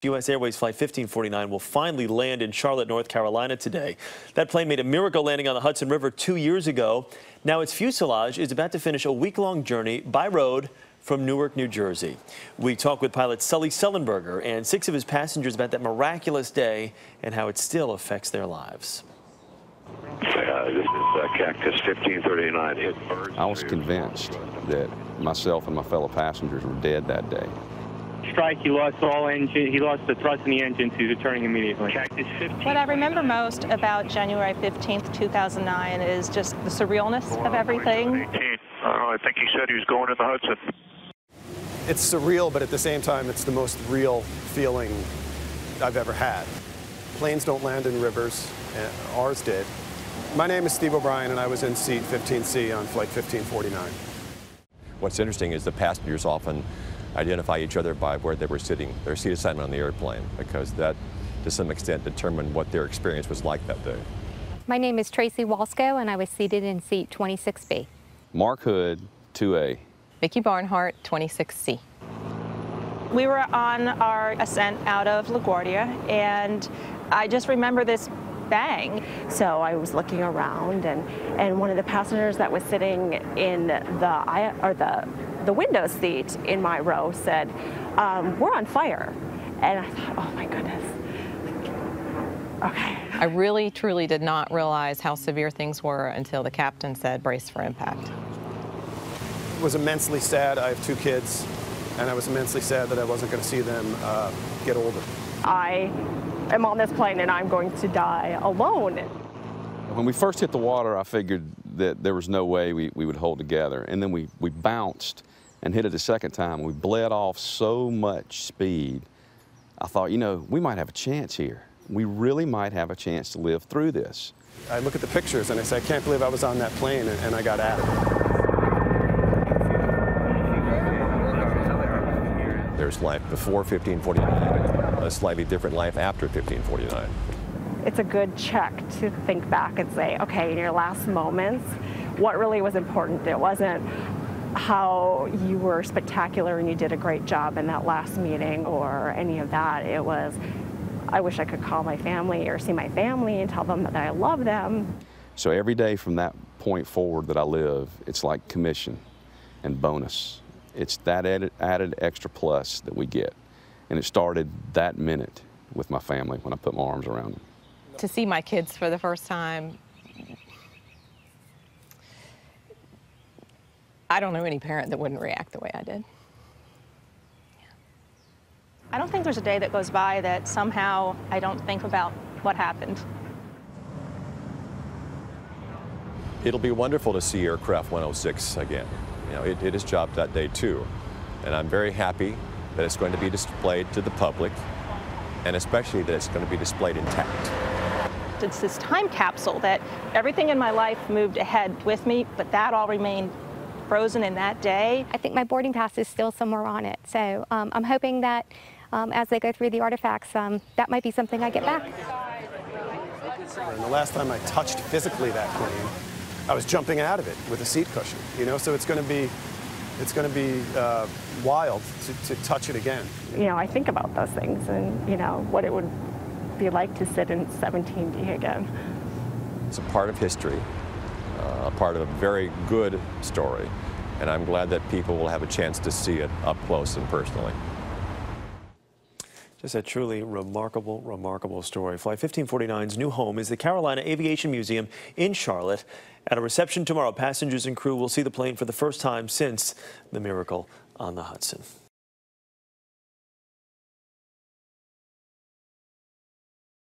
U.S. Airways Flight 1549 will finally land in Charlotte, North Carolina today. That plane made a miracle landing on the Hudson River 2 years ago. Now its fuselage is about to finish a week-long journey by road from Newark, New Jersey. We talk with pilot Sully Sullenberger and 6 of his passengers about that miraculous day and how it still affects their lives. This is Cactus 1539. It burns. I was convinced that myself and my fellow passengers were dead that day. Strike, he lost all engine, he lost the thrust in the engine to returning immediately. What I remember most about January 15th, 2009 is just the surrealness of everything. I think he said he was going to the Hudson. It's surreal, but at the same time, it's the most real feeling I've ever had. Planes don't land in rivers, and ours did. My name is Steve O'Brien, and I was in seat 15C on flight 1549. What's interesting is the passengers often identify each other by where they were sitting, their seat assignment on the airplane, because that, to some extent, determined what their experience was like that day. My name is Tracy Walsco, and I was seated in seat 26B. Mark Hood, 2A. Vicki Barnhart, 26C. We were on our ascent out of LaGuardia, and I just remember this bang. So I was looking around, and one of the passengers that was sitting in the window seat in my row said, "We're on fire." And I thought, oh my goodness. Okay. I really, truly did not realize how severe things were until the captain said, "Brace for impact." I was immensely sad. I have 2 kids, and I was immensely sad that I wasn't going to see them get older. I am on this plane and I'm going to die alone. When we first hit the water, I figured that there was no way we would hold together. And then we bounced and hit it a second time. We bled off so much speed. I thought, you know, we might have a chance here. We really might have a chance to live through this. I look at the pictures and I say, I can't believe I was on that plane and I got out of it. There's life before 1549, a slightly different life after 1549. It's a good check to think back and say, okay, in your last moments, what really was important? It wasn't how you were spectacular and you did a great job in that last meeting or any of that. It was, I wish I could call my family or see my family and tell them that I love them. So every day from that point forward that I live, it's like commission and bonus. It's that added extra plus that we get. And it started that minute with my family when I put my arms around them. To see my kids for the first time, I don't know any parent that wouldn't react the way I did. I don't think there's a day that goes by that somehow I don't think about what happened. It'll be wonderful to see Aircraft 106 again. You know, it did its job that day too. And I'm very happy that it's going to be displayed to the public, and especially that it's going to be displayed intact. It's this time capsule that everything in my life moved ahead with me, but that all remained frozen in that day. I think my boarding pass is still somewhere on it, so I'm hoping that as they go through the artifacts, that might be something I get back. And the last time I touched physically that plane, I was jumping out of it with a seat cushion, you know, so it's going to be wild to touch it again. You know, I think about those things and, you know, what it would be like to sit in 17D again. It's a part of history, a part of a very good story, and I'm glad that people will have a chance to see it up close and personally. Just a truly remarkable, remarkable story. Flight 1549's new home is the Carolina Aviation Museum in Charlotte. At a reception tomorrow, passengers and crew will see the plane for the first time since the miracle on the Hudson.